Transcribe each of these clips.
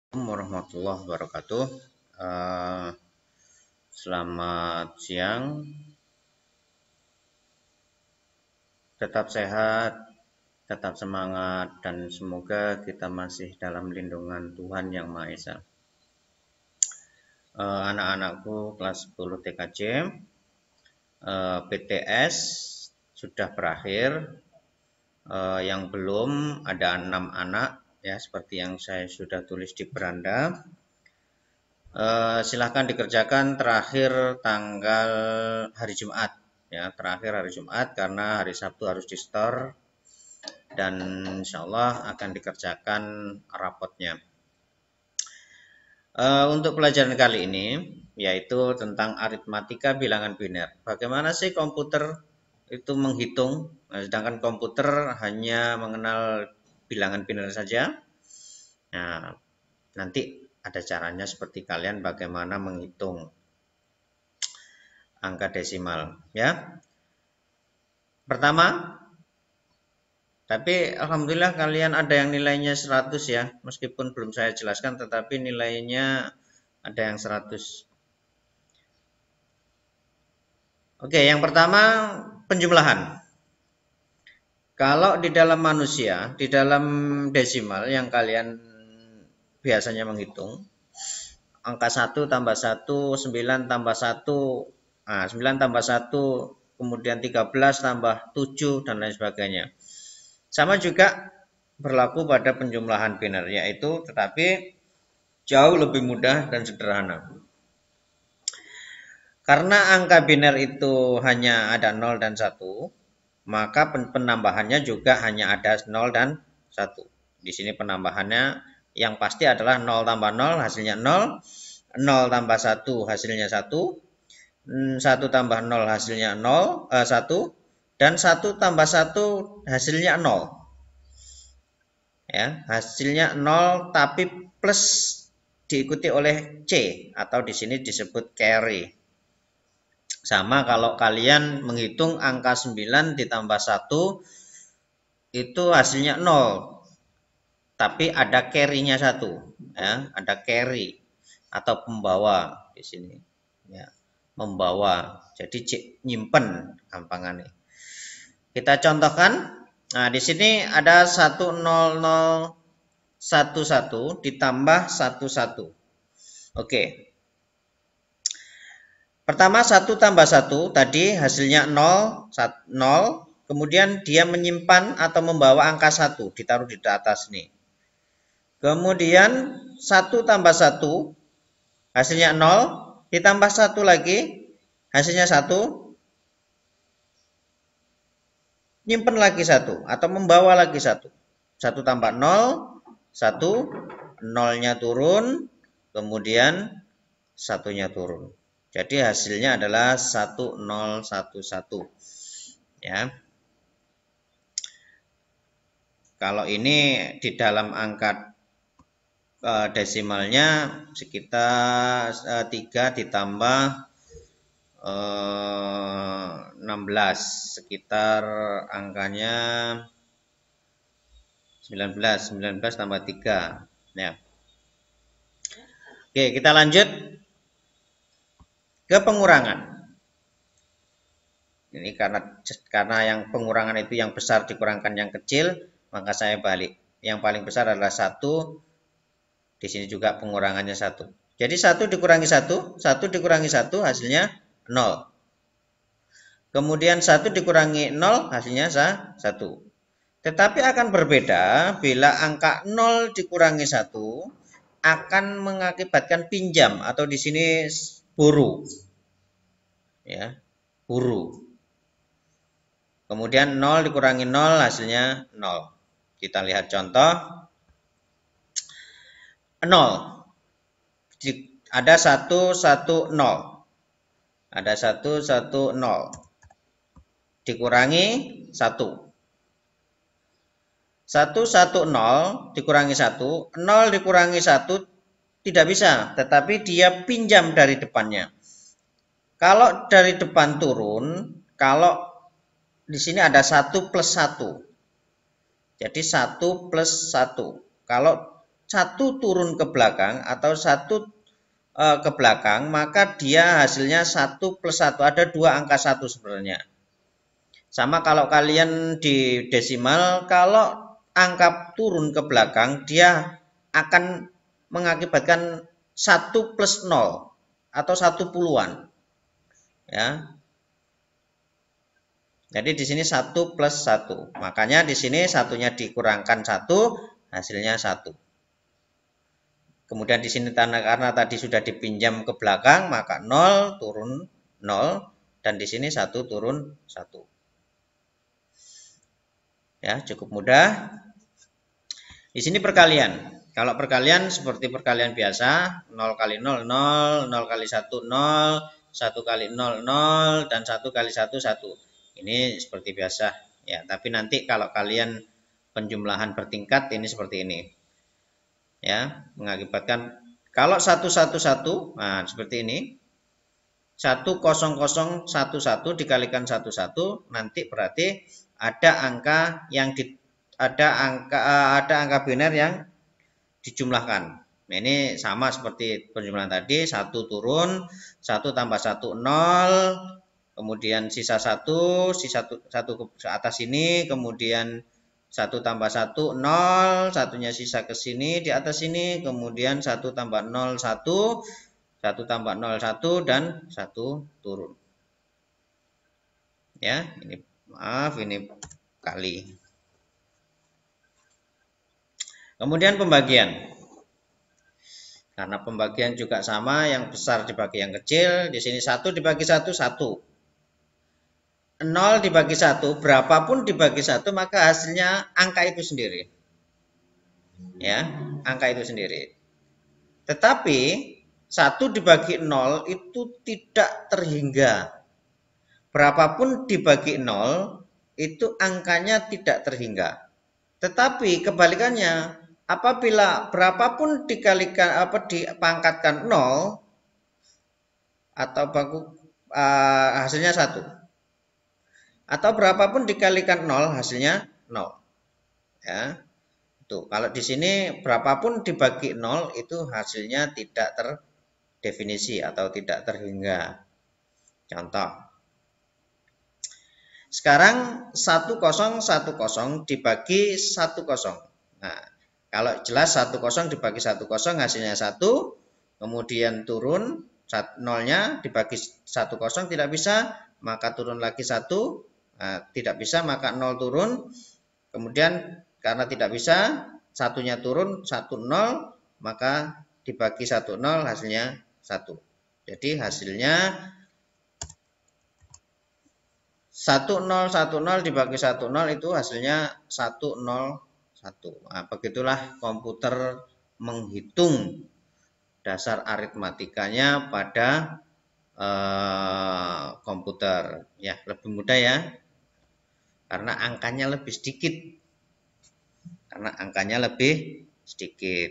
Assalamualaikum warahmatullahi wabarakatuh. Eh, Selamat siang. Tetap sehat, tetap semangat, dan semoga kita masih dalam lindungan Tuhan Yang Maha Esa. Anak-anakku kelas 10 TKJ, PTS sudah berakhir. Yang belum ada 6 anak, ya seperti yang saya sudah tulis di beranda. Silahkan dikerjakan terakhir tanggal hari Jumat, ya terakhir hari Jumat karena hari Sabtu harus di store dan insya Allah akan dikerjakan rapotnya. Untuk pelajaran kali ini yaitu tentang aritmatika bilangan biner. Bagaimana sih komputer itu menghitung, sedangkan komputer hanya mengenal bilangan biner saja. Nah, nanti ada caranya seperti kalian bagaimana menghitung angka desimal, ya. Pertama, tapi alhamdulillah kalian ada yang nilainya 100 ya, meskipun belum saya jelaskan tetapi nilainya ada yang 100. Oke, yang pertama penjumlahan. Kalau di dalam manusia, di dalam desimal yang kalian biasanya menghitung, angka 1 tambah 1, 9 tambah 1, 9 tambah 1, kemudian 13 tambah 7, dan lain sebagainya. Sama juga berlaku pada penjumlahan biner, yaitu tetapi jauh lebih mudah dan sederhana. Karena angka biner itu hanya ada 0 dan 1, maka penambahannya juga hanya ada 0 dan 1. Di sini penambahannya yang pasti adalah 0 tambah 0 hasilnya 0, 0 tambah 1 hasilnya 1, 1 tambah 0 hasilnya 1, dan 1 tambah 1 hasilnya 0. Ya, hasilnya 0 tapi plus diikuti oleh C atau di sini disebut carry. Sama kalau kalian menghitung angka 9 ditambah 1 itu hasilnya 0. Tapi ada carry-nya 1, ya, ada carry atau pembawa di sini. Ya, membawa. Jadi nyimpen gampangannya. Kita contohkan. Nah, di sini ada 10011 ditambah 11. Oke. Pertama 1 tambah 1 tadi hasilnya 0, 0. Kemudian dia menyimpan atau membawa angka 1 ditaruh di atas nih. Kemudian 1 tambah 1 hasilnya 0 ditambah 1 lagi hasilnya 1. Nyimpen lagi 1 atau membawa lagi 1. 1 tambah 0, 1, 0-nya turun, kemudian 1-nya turun. Jadi hasilnya adalah 1011. Ya. Kalau ini di dalam angka desimalnya sekitar 3 ditambah 16, sekitar angkanya 19 tambah 3. Ya. Oke, kita lanjut ke pengurangan. Ini karena yang pengurangan itu yang besar dikurangkan yang kecil, maka saya balik. Yang paling besar adalah 1. Di sini juga pengurangannya 1. Jadi 1 dikurangi 1, 1 dikurangi 1 hasilnya 0. Kemudian 1 dikurangi 0 hasilnya 1. Tetapi akan berbeda bila angka 0 dikurangi 1 akan mengakibatkan pinjam atau di sini buru. Ya, buru. Kemudian 0 dikurangi 0 hasilnya 0. Kita lihat contoh. 0. Ada 1, 1, 0. Ada 1, 1, 0. Dikurangi 1. 1, 1, 0 dikurangi 1. 0 dikurangi 1 tidak bisa. Tetapi dia pinjam dari depannya. Kalau dari depan turun, kalau di sini ada 1 plus 1. Jadi 1 plus 1. Kalau satu turun ke belakang atau satu ke belakang, maka dia hasilnya 1 plus 1. Ada dua angka 1 sebenarnya. Sama kalau kalian di desimal, kalau angka turun ke belakang, dia akan mengakibatkan 1 plus 0 atau 1 puluhan. Ya. Jadi di sini 1 plus 1. Makanya di sini satunya dikurangkan 1, hasilnya 1. Kemudian di sini karena tadi sudah dipinjam ke belakang, maka 0 turun 0 dan di sini 1 turun 1. Ya, cukup mudah. Di sini perkalian. Kalau perkalian seperti perkalian biasa, 0 kali 0 0, 0 kali 1 0, 1 kali 0 0 dan 1 kali 1 1. Ini seperti biasa ya, tapi nanti kalau kalian penjumlahan bertingkat ini seperti ini. Ya, mengakibatkan kalau 1 1 1, nah seperti ini. 1 0 0 1 1 dikalikan 1 1, nanti berarti ada angka yang ada angka biner yang dijumlahkan. Nah, ini sama seperti penjumlahan tadi, 1 turun, 1 tambah 1 0, kemudian sisa 1, sisa 1 ke atas sini, kemudian 1 tambah 1 0, satunya sisa ke sini di atas sini, kemudian 1 tambah 0 1, 1 tambah 0 1 dan 1 turun. Ya, ini maaf ini kali. Kemudian pembagian. Karena pembagian juga sama, yang besar dibagi yang kecil. Di sini 1 dibagi 1, 1. 0 dibagi 1, berapapun dibagi 1, maka hasilnya angka itu sendiri. Ya, angka itu sendiri. Tetapi 1 dibagi 0 itu tidak terhingga. Berapapun dibagi 0, itu angkanya tidak terhingga. Tetapi kebalikannya, apabila berapapun dikalikan dipangkatkan 0 atau hasilnya 1. Atau berapapun dikalikan 0 hasilnya 0. Ya. Tuh, kalau di sini berapapun dibagi 0 itu hasilnya tidak terdefinisi atau tidak terhingga. Contoh. Sekarang 10 10 dibagi 10. Nah, kalau jelas 10 dibagi 10 hasilnya 1, kemudian turun 0-nya dibagi 10 tidak bisa, maka turun lagi 1. Nah, tidak bisa maka 0 turun. Kemudian karena tidak bisa, satunya turun 1 0, maka dibagi 1 0 hasilnya 1. Jadi hasilnya 1 0 1 0 dibagi 1 0 itu hasilnya 1 0 1. Nah, begitulah komputer menghitung dasar aritmatikanya pada komputer. Ya, lebih mudah ya. Karena angkanya lebih sedikit.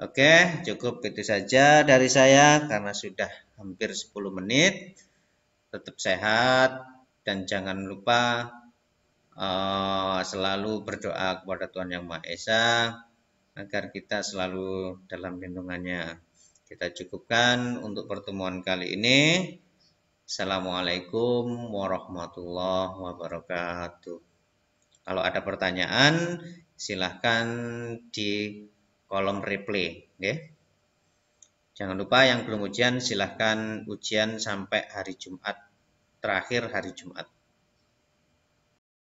Oke, cukup itu saja dari saya karena sudah hampir 10 menit. Tetap sehat dan jangan lupa selalu berdoa kepada Tuhan Yang Maha Esa agar kita selalu dalam lindungannya. Kita cukupkan untuk pertemuan kali ini. Assalamualaikum warahmatullahi wabarakatuh. Kalau ada pertanyaan, silahkan di kolom replay. Ya. Jangan lupa yang belum ujian, silahkan ujian sampai hari Jumat, terakhir hari Jumat.